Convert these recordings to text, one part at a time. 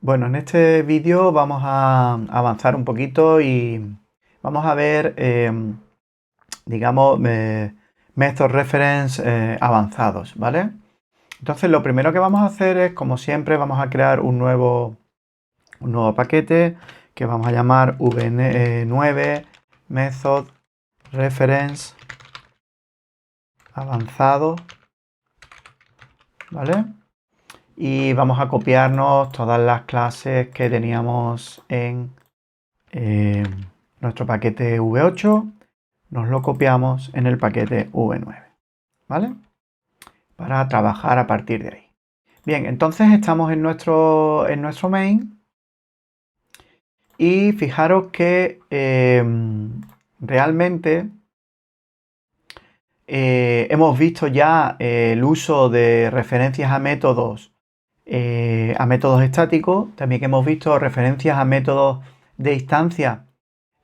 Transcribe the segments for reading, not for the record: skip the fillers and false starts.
Bueno, en este vídeo vamos a avanzar un poquito y vamos a ver, digamos, method reference avanzados, ¿vale? Entonces, lo primero que vamos a hacer es, como siempre, vamos a crear un nuevo paquete que vamos a llamar vn9 method reference avanzado, ¿vale? Y vamos a copiarnos todas las clases que teníamos en nuestro paquete V8, nos lo copiamos en el paquete V9, ¿vale? Para trabajar a partir de ahí. Bien, entonces estamos en nuestro main y fijaros que realmente hemos visto ya el uso de referencias a métodos estáticos, también hemos visto referencias a métodos de instancia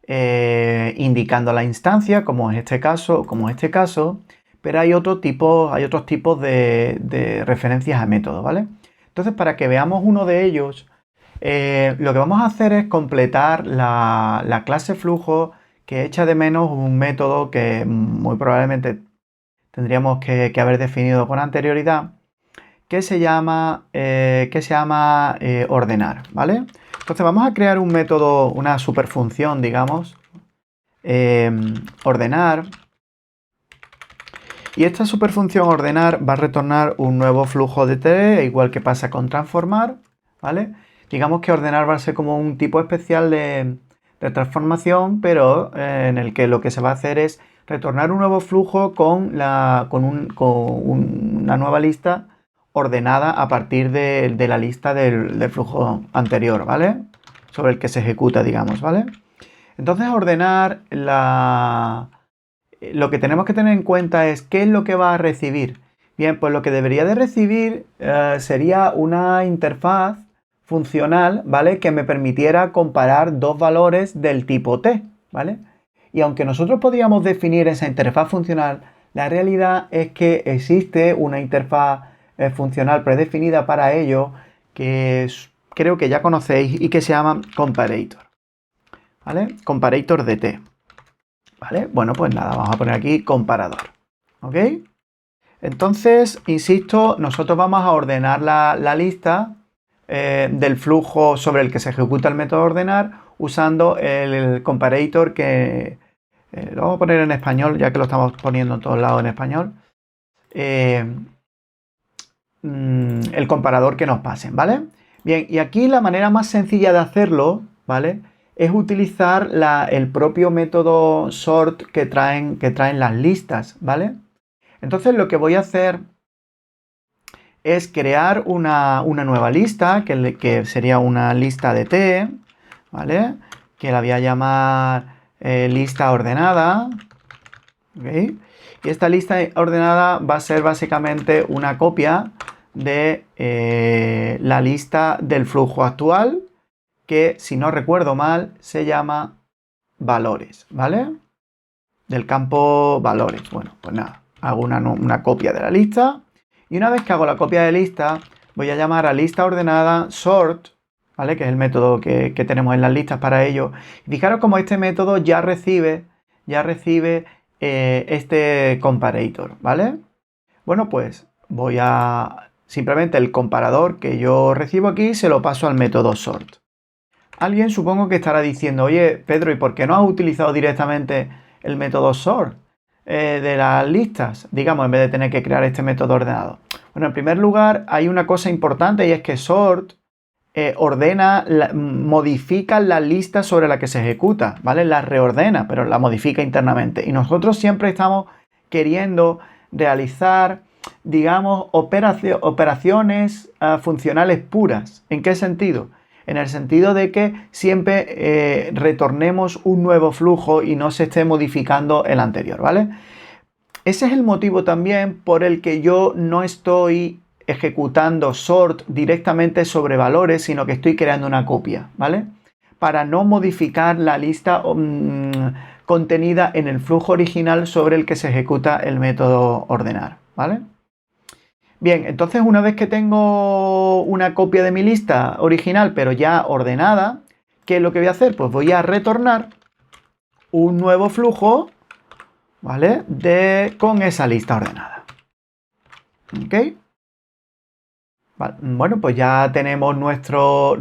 indicando la instancia, como en este caso, pero hay otros tipos de referencias a métodos, ¿vale? Entonces, para que veamos uno de ellos, lo que vamos a hacer es completar la clase flujo que echa de menos un método que muy probablemente tendríamos que haber definido con anterioridad, que se llama ordenar, ¿vale? Entonces vamos a crear un método, una superfunción, digamos, ordenar, y esta superfunción ordenar va a retornar un nuevo flujo de t, igual que pasa con transformar, ¿vale? Digamos que ordenar va a ser como un tipo especial de transformación, pero en el que lo que se va a hacer es retornar un nuevo flujo con una nueva lista ordenada a partir de la lista del flujo anterior, ¿vale? Sobre el que se ejecuta, digamos, ¿vale? Entonces, ordenar lo que tenemos que tener en cuenta es qué es lo que va a recibir. Bien, pues lo que debería de recibir sería una interfaz funcional, ¿vale? Que me permitiera comparar dos valores del tipo t, ¿vale? Y aunque nosotros podríamos definir esa interfaz funcional, la realidad es que existe una interfaz funcional predefinida para ello que creo que ya conocéis y que se llama comparator, ¿vale? Comparator de t, ¿vale? Bueno, pues nada, vamos a poner aquí comparador, ¿ok? Entonces, insisto, nosotros vamos a ordenar la lista del flujo sobre el que se ejecuta el método ordenar usando el comparator que lo vamos a poner en español, ya que lo estamos poniendo en todos lados en español. El comparador que nos pasen, ¿vale? Bien, y aquí la manera más sencilla de hacerlo, ¿vale? Es utilizar el propio método sort que traen las listas, ¿vale? Entonces lo que voy a hacer es crear una nueva lista, que sería una lista de t, ¿vale? Que la voy a llamar lista ordenada, ¿ok? Y esta lista ordenada va a ser básicamente una copia de la lista del flujo actual, que si no recuerdo mal se llama valores, ¿vale? Del campo valores. Bueno, pues nada, hago una copia de la lista y una vez que hago la copia de lista voy a llamar a lista ordenada sort, ¿vale? Que es el método que tenemos en las listas para ello. Y fijaros como este método ya recibe este comparator, ¿vale? Bueno, pues voy a simplemente el comparador que yo recibo aquí se lo paso al método sort. Alguien supongo que estará diciendo, oye, Pedro, ¿y por qué no has utilizado directamente el método sort de las listas? Digamos, en vez de tener que crear este método ordenado. Bueno, en primer lugar, hay una cosa importante y es que sort modifica la lista sobre la que se ejecuta, ¿vale? La reordena, pero la modifica internamente. Y nosotros siempre estamos queriendo realizar, digamos, operaciones funcionales puras. ¿En qué sentido? En el sentido de que siempre retornemos un nuevo flujo y no se esté modificando el anterior, ¿vale? Ese es el motivo también por el que yo no estoy ejecutando sort directamente sobre valores, sino que estoy creando una copia, ¿vale? Para no modificar la lista contenida en el flujo original sobre el que se ejecuta el método ordenar, ¿vale? Bien, entonces una vez que tengo una copia de mi lista original, pero ya ordenada, ¿qué es lo que voy a hacer? Pues voy a retornar un nuevo flujo, ¿vale? Con esa lista ordenada. ¿Ok? Vale, bueno, pues ya tenemos nuestro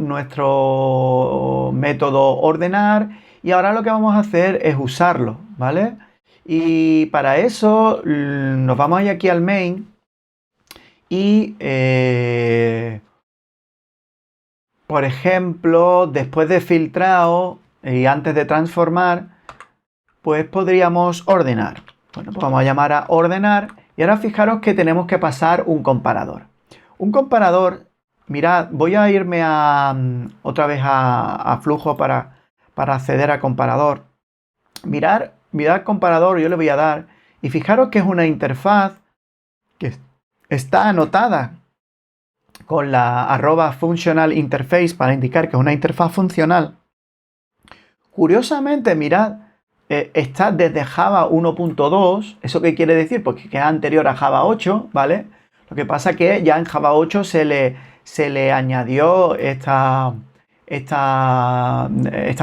método ordenar y ahora lo que vamos a hacer es usarlo, ¿vale? Y para eso nos vamos a ir aquí al main y, por ejemplo, después de filtrado y antes de transformar, pues podríamos ordenar. Bueno, pues vamos a llamar a ordenar y ahora fijaros que tenemos que pasar un comparador. Un comparador, mirad, voy a irme otra vez a flujo para acceder a comparador. Mirad comparador, yo le voy a dar y fijaros que es una interfaz que está anotada con la @functional interface para indicar que es una interfaz funcional. Curiosamente, mirad, está desde Java 1.2. ¿Eso qué quiere decir? Pues que es anterior a Java 8, ¿vale? Lo que pasa es que ya en Java 8 se le añadió esta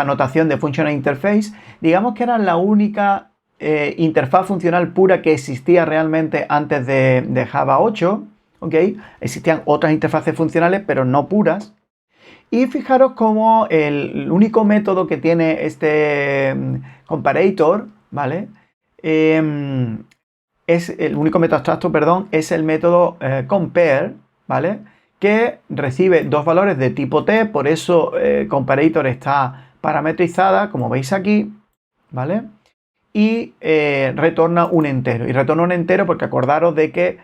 notación de Functional Interface. Digamos que era la única interfaz funcional pura que existía realmente antes de Java 8, ¿ok? Existían otras interfaces funcionales, pero no puras. Y fijaros cómo el único método que tiene este comparator, ¿vale? Es el único método abstracto, perdón, es el método compare, ¿vale? Que recibe dos valores de tipo t, por eso comparator está parametrizada, como veis aquí, ¿vale? Y retorna un entero. Y retorna un entero porque acordaros de que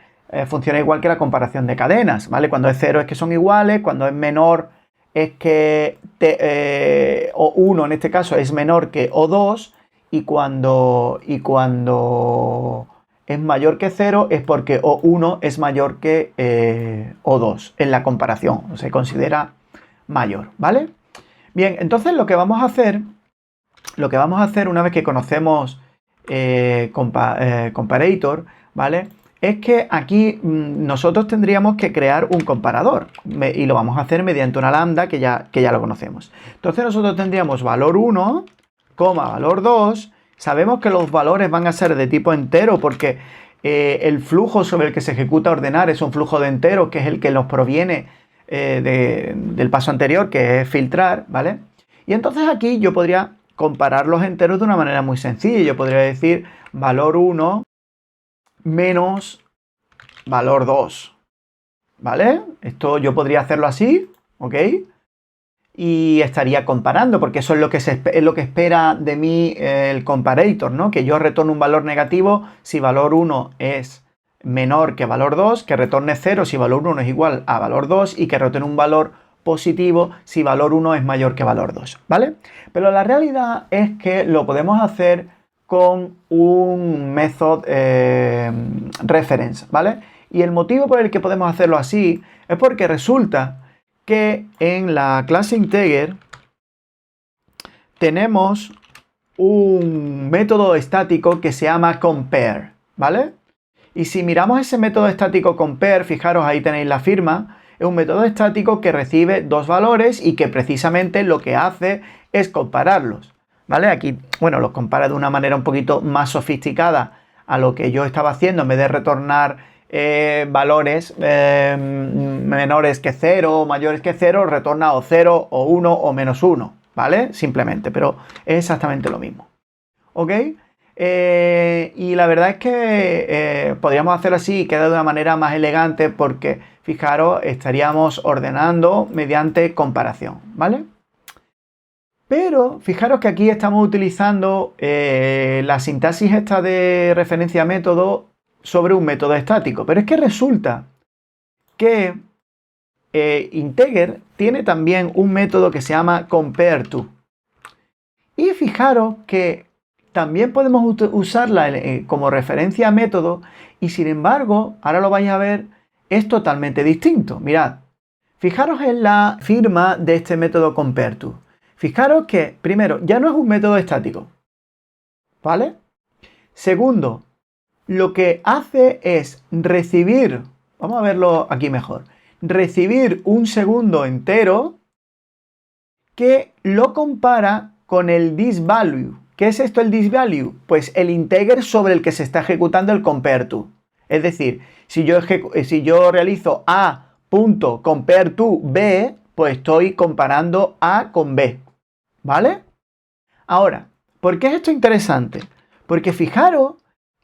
funciona igual que la comparación de cadenas, ¿vale? Cuando es 0 es que son iguales, cuando es menor es que O1 en este caso es menor que O2 y cuando es mayor que 0 es porque O1 es mayor que O2 en la comparación, se considera mayor, ¿vale? Bien, entonces lo que vamos a hacer una vez que conocemos comparator, ¿vale? Es que aquí nosotros tendríamos que crear un comparador y lo vamos a hacer mediante una lambda que ya lo conocemos. Entonces nosotros tendríamos valor 1, valor 2. Sabemos que los valores van a ser de tipo entero porque el flujo sobre el que se ejecuta ordenar es un flujo de enteros que es el que nos proviene del paso anterior, que es filtrar, ¿vale? Y entonces aquí yo podría comparar los enteros de una manera muy sencilla. Yo podría decir valor 1 menos valor 2, ¿vale? Esto yo podría hacerlo así, ¿ok? Y estaría comparando, porque eso es lo que espera de mí el comparator, ¿no? Que yo retorne un valor negativo si valor 1 es menor que valor 2, que retorne 0 si valor 1 es igual a valor 2 y que retorne un valor positivo si valor 1 es mayor que valor 2, ¿vale? Pero la realidad es que lo podemos hacer con un method reference, ¿vale? Y el motivo por el que podemos hacerlo así es porque resulta que en la clase integer tenemos un método estático que se llama compare, ¿vale? Y si miramos ese método estático compare, fijaros, ahí tenéis la firma, es un método estático que recibe dos valores y que precisamente lo que hace es compararlos, ¿vale? Aquí, bueno, los compara de una manera un poquito más sofisticada a lo que yo estaba haciendo, en vez de retornar valores menores que 0 o mayores que 0, retorna o 0 o 1 o menos 1, ¿vale? Simplemente, pero es exactamente lo mismo, ¿ok? Y la verdad es que podríamos hacerlo así y queda de una manera más elegante porque, fijaros, estaríamos ordenando mediante comparación, ¿vale? Pero fijaros que aquí estamos utilizando la sintaxis esta de referencia a método sobre un método estático. Pero es que resulta que Integer tiene también un método que se llama compareTo. Y fijaros que también podemos usarla como referencia a método y sin embargo, ahora lo vais a ver, es totalmente distinto. Mirad, fijaros en la firma de este método compareTo. Fijaros que, primero, ya no es un método estático, ¿vale? Segundo, lo que hace es recibir, Vamos a verlo aquí mejor. Recibir un segundo entero que lo compara con el thisValue. ¿Qué es esto el thisValue? Pues el integer sobre el que se está ejecutando el compareTo. Es decir, si yo realizo a.compareTo b, pues estoy comparando a con b. ¿Vale? Ahora, ¿por qué es esto interesante? Porque fijaros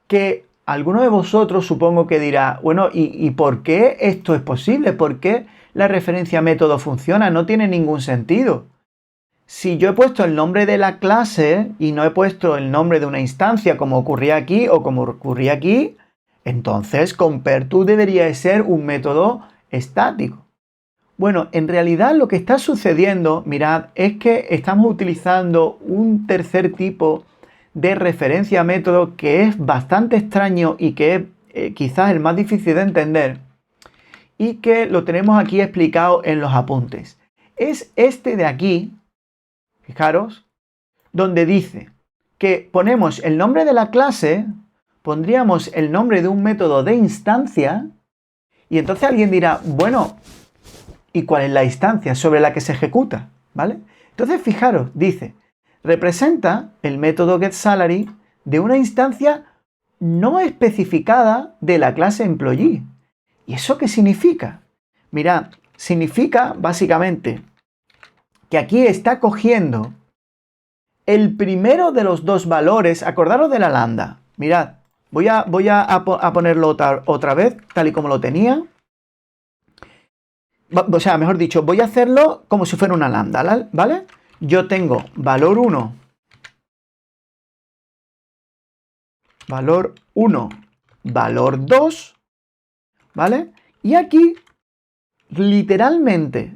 que alguno de vosotros supongo que dirá, bueno, ¿y por qué esto es posible? ¿Por qué la referencia método funciona? No tiene ningún sentido. Si yo he puesto el nombre de la clase y no he puesto el nombre de una instancia como ocurría aquí o como ocurría aquí, entonces compareTo debería ser un método estático. Bueno, en realidad lo que está sucediendo, mirad, es que estamos utilizando un tercer tipo de referencia método que es bastante extraño y que es quizás el más difícil de entender y que lo tenemos aquí explicado en los apuntes. Es este de aquí, fijaros, donde dice que ponemos el nombre de la clase, pondríamos el nombre de un método de instancia y entonces alguien dirá, bueno, ¿y cuál es la instancia sobre la que se ejecuta? ¿Vale? Entonces, fijaros, dice, representa el método getSalary de una instancia no especificada de la clase employee. ¿Y eso qué significa? Mirad, significa básicamente que aquí está cogiendo el primero de los dos valores, acordaros de la lambda. Mirad, voy a ponerlo otra vez, tal y como lo tenía. O sea, mejor dicho, voy a hacerlo como si fuera una lambda, ¿vale? Yo tengo valor 1, valor 1, valor 2, ¿vale? Y aquí, literalmente,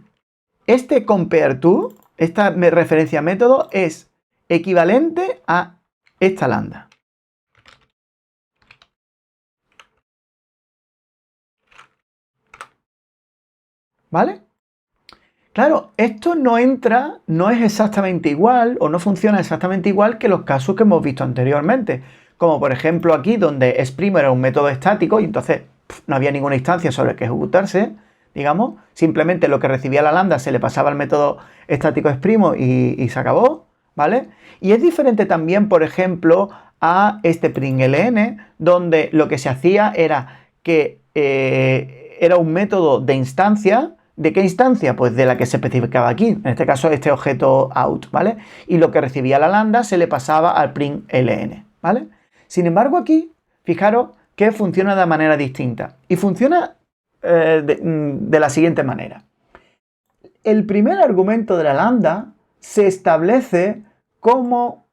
este compareTo, esta referencia método, es equivalente a esta lambda. ¿Vale? Claro, esto no entra, no es exactamente igual o no funciona exactamente igual que los casos que hemos visto anteriormente. Como por ejemplo aquí donde Exprimo era un método estático y entonces no había ninguna instancia sobre la que ejecutarse, digamos. Simplemente lo que recibía la lambda se le pasaba al método estático Exprimo y se acabó, ¿vale? Y es diferente también, por ejemplo, a este println, donde lo que se hacía era que era un método de instancia. ¿De qué instancia? Pues de la que se especificaba aquí, en este caso este objeto out, ¿vale? Y lo que recibía la lambda se le pasaba al println, ¿vale? Sin embargo aquí, fijaros que funciona de manera distinta y funciona de la siguiente manera. El primer argumento de la lambda se establece como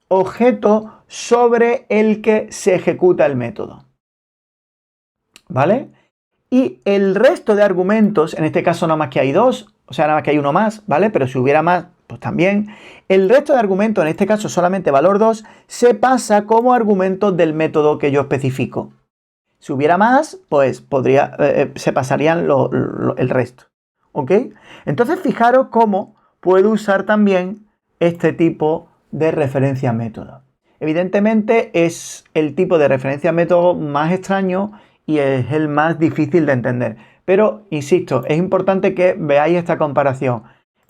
objeto sobre el que se ejecuta el método, ¿vale? Y el resto de argumentos, en este caso nada más que hay dos, o sea, nada más que hay uno más, ¿vale? Pero si hubiera más, pues también. El resto de argumentos, en este caso solamente valor 2, se pasa como argumentos del método que yo especifico. Si hubiera más, pues se pasarían el resto, ¿ok? Entonces, fijaros cómo puedo usar también este tipo de referencia método. Evidentemente es el tipo de referencia método más extraño y es el más difícil de entender. Pero, insisto, es importante que veáis esta comparación.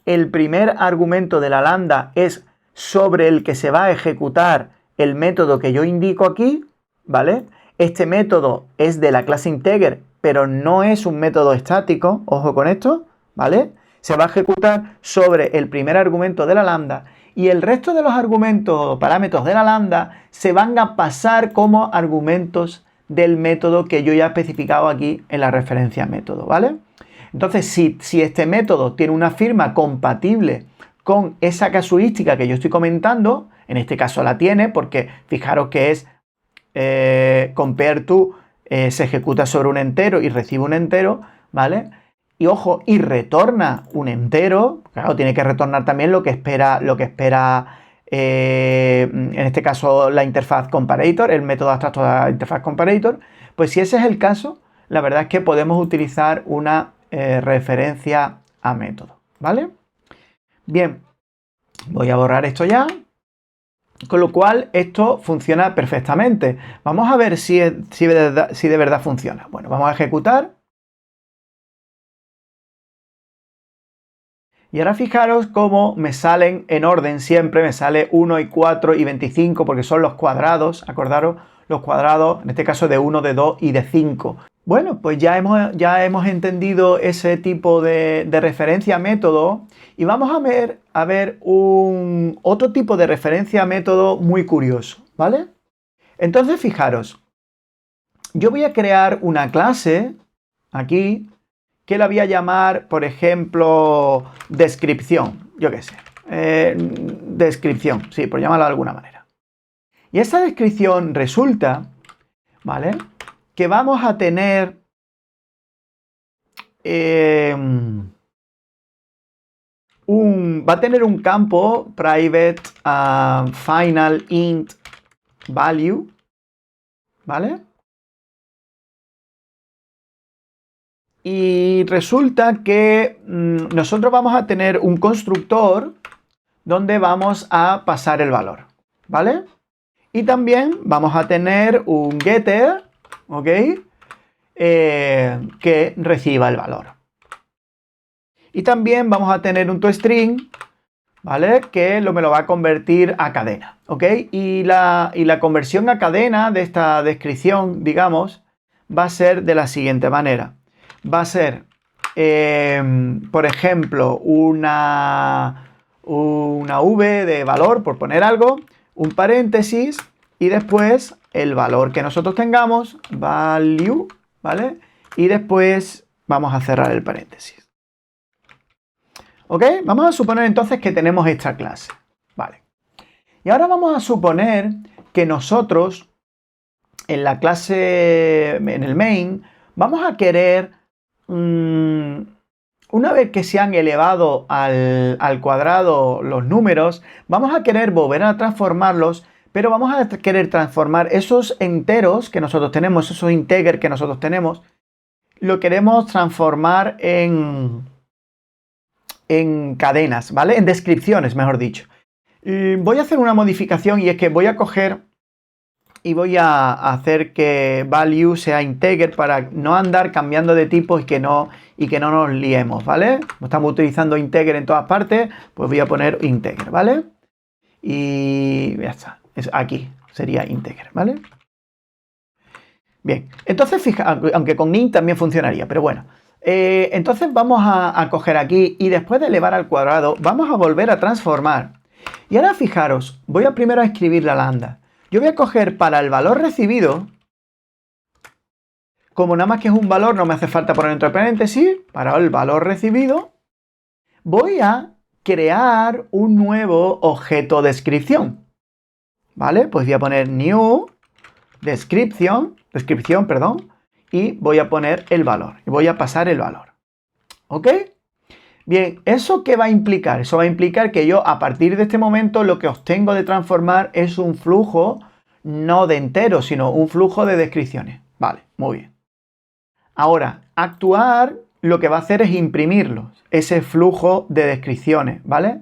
El primer argumento de la lambda es sobre el que se va a ejecutar el método que yo indico aquí, ¿vale? Este método es de la clase integer, pero no es un método estático, ojo con esto, ¿vale? Se va a ejecutar sobre el primer argumento de la lambda y el resto de los argumentos o parámetros de la lambda se van a pasar como argumentos del método que yo ya he especificado aquí en la referencia método, ¿vale? Entonces, si este método tiene una firma compatible con esa casuística que yo estoy comentando, en este caso la tiene, porque fijaros que es compareTo se ejecuta sobre un entero y recibe un entero, ¿vale? Y ojo, y retorna un entero, claro, tiene que retornar también lo que espera en este caso la interfaz comparator, el método abstracto de la interfaz comparator. Pues si ese es el caso, la verdad es que podemos utilizar una referencia a método, ¿vale? Bien, voy a borrar esto ya, con lo cual esto funciona perfectamente. Vamos a ver si de verdad funciona. Bueno, vamos a ejecutar, Y ahora fijaros cómo me salen en orden siempre, me sale 1 y 4 y 25 porque son los cuadrados, acordaros, los cuadrados, en este caso de 1, de 2 y de 5. Bueno, pues ya hemos entendido ese tipo de referencia a método y vamos a ver otro tipo de referencia a método muy curioso, ¿vale? Entonces, fijaros, yo voy a crear una clase aquí que la voy a llamar, por ejemplo, descripción, yo qué sé, descripción, sí, por llamarla de alguna manera. Y esta descripción resulta, ¿vale?, que vamos a tener va a tener un campo private final int value, ¿vale? Y resulta que nosotros vamos a tener un constructor donde vamos a pasar el valor, ¿vale? Y también vamos a tener un getter, ¿ok?, que reciba el valor. Y también vamos a tener un toString, ¿vale?, que me lo va a convertir a cadena, ¿ok? Y la conversión a cadena de esta descripción, digamos, va a ser de la siguiente manera. Va a ser, por ejemplo, una v de valor, por poner algo, un paréntesis y después el valor que nosotros tengamos, value, ¿vale? Y después vamos a cerrar el paréntesis. ¿Ok? Vamos a suponer entonces que tenemos esta clase. Vale. Y ahora vamos a suponer que nosotros en la clase, en el main, vamos a querer, una vez que se han elevado al cuadrado los números, vamos a querer volver a transformarlos, pero vamos a querer transformar esos enteros que nosotros tenemos, esos integers que nosotros tenemos, lo queremos transformar en cadenas, ¿vale? En descripciones, mejor dicho. Voy a hacer una modificación y es que voy a coger y voy a hacer que value sea integer para no andar cambiando de tipos y que no nos liemos, ¿vale? Como estamos utilizando integer en todas partes, pues voy a poner integer, ¿vale? Y ya está. Aquí sería integer, ¿vale? Bien, entonces aunque con int también funcionaría, pero bueno. Entonces vamos a coger aquí y después de elevar al cuadrado vamos a volver a transformar. Y ahora fijaros, voy a primero a escribir la lambda. Yo voy a coger para el valor recibido, como nada más que es un valor, no me hace falta poner entre paréntesis, para el valor recibido, voy a crear un nuevo objeto descripción. ¿Vale? Pues voy a poner new descripción, perdón, y voy a poner el valor, y voy a pasar el valor. ¿Ok? Bien, ¿eso qué va a implicar? Eso va a implicar que yo a partir de este momento lo que obtengo de transformar es un flujo no de enteros, sino un flujo de descripciones. Vale, muy bien. Ahora, actuar lo que va a hacer es imprimirlo, ese flujo de descripciones, ¿vale?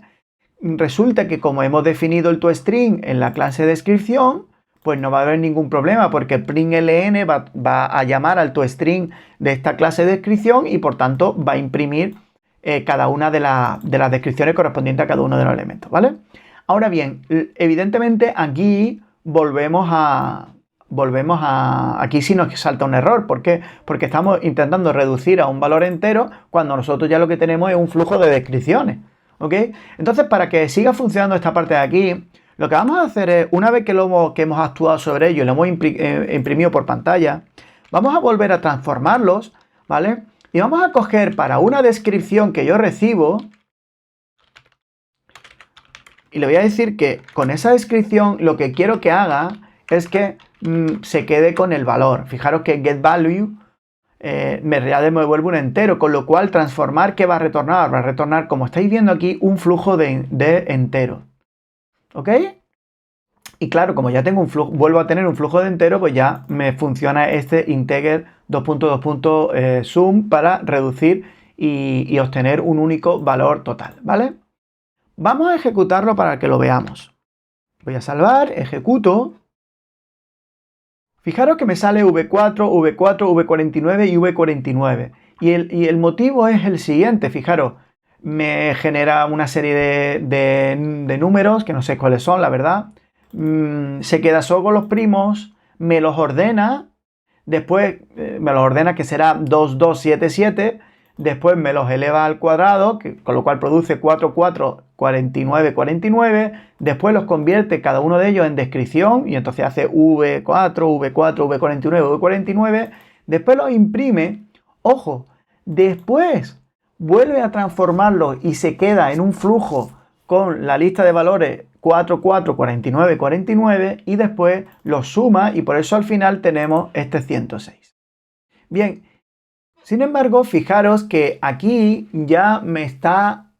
Resulta que como hemos definido el toString en la clase de descripción, pues no va a haber ningún problema porque println va a llamar al toString de esta clase de descripción y por tanto va a imprimir cada una de las descripciones correspondientes a cada uno de los elementos, ¿vale? Ahora bien, evidentemente aquí aquí sí nos salta un error. ¿Por qué? Porque estamos intentando reducir a un valor entero cuando nosotros ya lo que tenemos es un flujo de descripciones, ¿ok? Entonces, para que siga funcionando esta parte de aquí, lo que vamos a hacer es, una vez que hemos actuado sobre ello y lo hemos imprimido por pantalla, vamos a volver a transformarlos, ¿vale? Y vamos a coger para una descripción que yo recibo, y le voy a decir que con esa descripción lo que quiero que haga es que se quede con el valor. Fijaros que getValue me devuelve un entero, con lo cual transformar, ¿qué va a retornar? Va a retornar, como estáis viendo aquí, un flujo de entero. ¿Ok? Y claro, como ya tengo un flujo, vuelvo a tener un flujo de entero, pues ya me funciona este integer sum para reducir y obtener un único valor total, ¿vale? Vamos a ejecutarlo para que lo veamos. Voy a salvar, ejecuto. Fijaros que me sale V4, V4, V49 y V49. Y el motivo es el siguiente, fijaros. me genera una serie de números que no sé cuáles son, la verdad. Se queda solo con los primos, me los ordena, después me los ordena que será 2, 2, 7, 7, después me los eleva al cuadrado, con lo cual produce 4, 4, 49, 49, después los convierte cada uno de ellos en descripción y entonces hace V4, V4, V49, V49, después los imprime, ojo, después vuelve a transformarlos y se queda en un flujo con la lista de valores 4, 4, 49, 49 y después los suma y por eso al final tenemos este 106. Bien, sin embargo, fijaros que aquí ya me está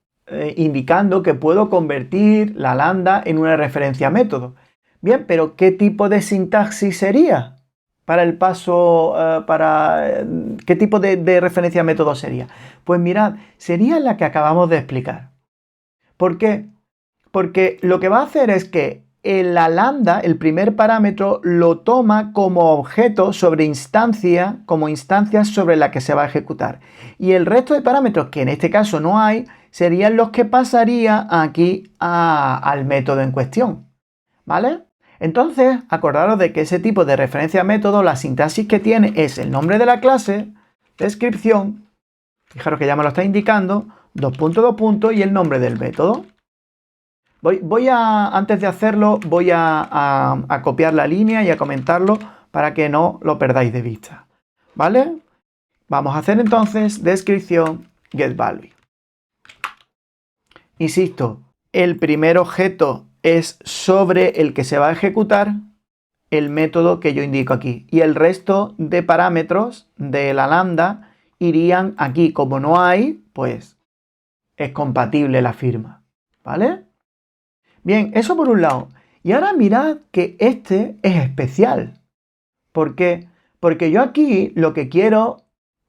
indicando que puedo convertir la lambda en una referencia método. Bien, pero ¿qué tipo de sintaxis sería? Para el paso, ¿qué tipo de referencia método sería? Pues mirad, sería la que acabamos de explicar. ¿Por qué? Porque lo que va a hacer es que la lambda, el primer parámetro, lo toma como objeto sobre instancia, como instancia sobre la que se va a ejecutar. Y el resto de parámetros, que en este caso no hay, serían los que pasaría aquí al método en cuestión. ¿Vale? Entonces, acordaros de que ese tipo de referencia método, la sintaxis que tiene es el nombre de la clase, descripción, fijaros que ya me lo está indicando, dos puntos, y el nombre del método. Antes de hacerlo, voy a copiar la línea y a comentarlo para que no lo perdáis de vista. ¿Vale? Vamos a hacer entonces descripción getValue. Insisto, el primer objeto es sobre el que se va a ejecutar el método que yo indico aquí. Y el resto de parámetros de la lambda irían aquí. Como no hay, pues es compatible la firma. ¿Vale? Bien, eso por un lado. Y ahora mirad que este es especial. ¿Por qué? Porque yo aquí lo que quiero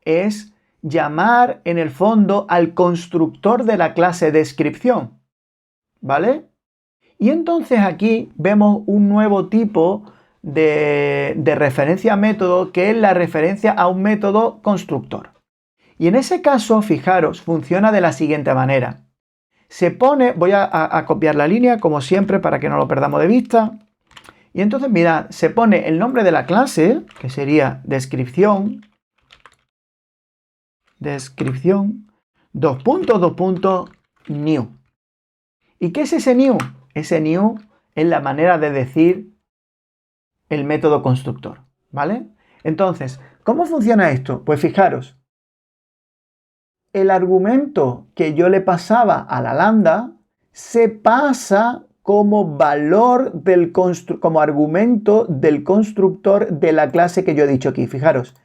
es llamar en el fondo al constructor de la clase descripción. ¿Vale? Y entonces aquí vemos un nuevo tipo de referencia a método que es la referencia a un método constructor. Y en ese caso, fijaros, funciona de la siguiente manera. Se pone, voy a copiar la línea como siempre para que no lo perdamos de vista. Y entonces mirad, se pone el nombre de la clase, que sería descripción, new. ¿Y qué es ese new? Ese new es la manera de decir el método constructor, ¿vale? Entonces, ¿cómo funciona esto? Pues fijaros, el argumento que yo le pasaba a la lambda se pasa como valor como argumento del constructor de la clase que yo he dicho aquí. Fijaros,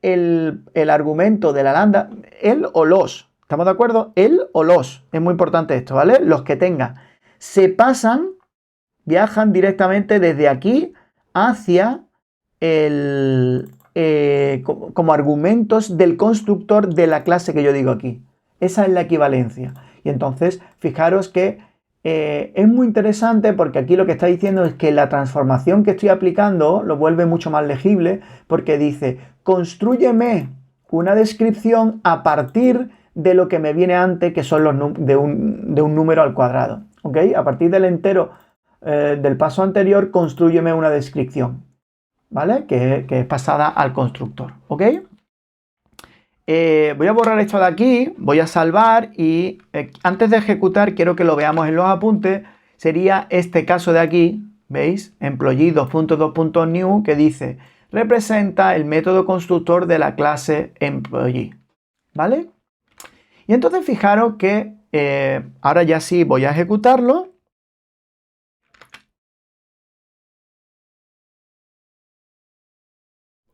el argumento de la lambda, él o los, ¿estamos de acuerdo? Él o los, es muy importante esto, ¿vale? Los que tenga, se pasan, viajan directamente desde aquí hacia como argumentos del constructor de la clase que yo digo aquí. Esa es la equivalencia. Y entonces, fijaros que es muy interesante porque aquí lo que está diciendo es que la transformación que estoy aplicando lo vuelve mucho más legible porque dice, constrúyeme una descripción a partir de lo que me viene antes, que son los de un número al cuadrado. ¿Ok? A partir del entero del paso anterior, constrúyeme una descripción. ¿Vale? Que es pasada al constructor, ¿ok? Voy a borrar esto de aquí, voy a salvar y antes de ejecutar quiero que lo veamos en los apuntes. Sería este caso de aquí, ¿veis? Employee 2.2.new que dice representa el método constructor de la clase employee, ¿vale? Y entonces fijaros que ahora ya sí voy a ejecutarlo.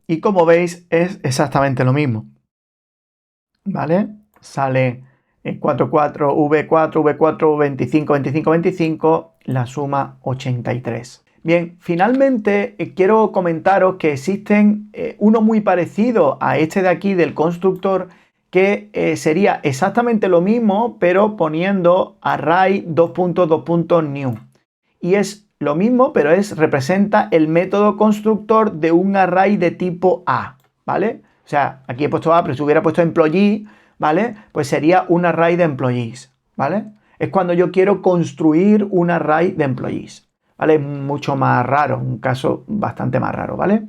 Y como veis es exactamente lo mismo, ¿vale? Sale 4, 4, V4, V4, 25, 25, 25, la suma 83. Bien, finalmente quiero comentaros que existen uno muy parecido a este de aquí del constructor que sería exactamente lo mismo pero poniendo array 2.2.new y es lo mismo, pero representa el método constructor de un array de tipo A, ¿vale? O sea, aquí he puesto A, pero si hubiera puesto employee, ¿vale? Pues sería un array de employees, ¿vale? Es cuando yo quiero construir un array de employees, ¿vale? Mucho más raro, un caso bastante más raro, ¿vale?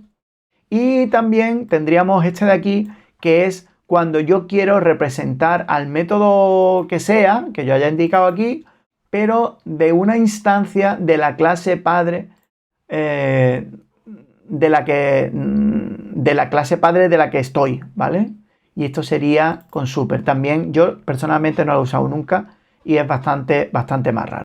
Y también tendríamos este de aquí, que es cuando yo quiero representar al método que sea, que yo haya indicado aquí, pero de una instancia de la clase padre, de la clase padre de la que estoy, ¿vale? Y esto sería con super. También yo personalmente no lo he usado nunca y es bastante más raro.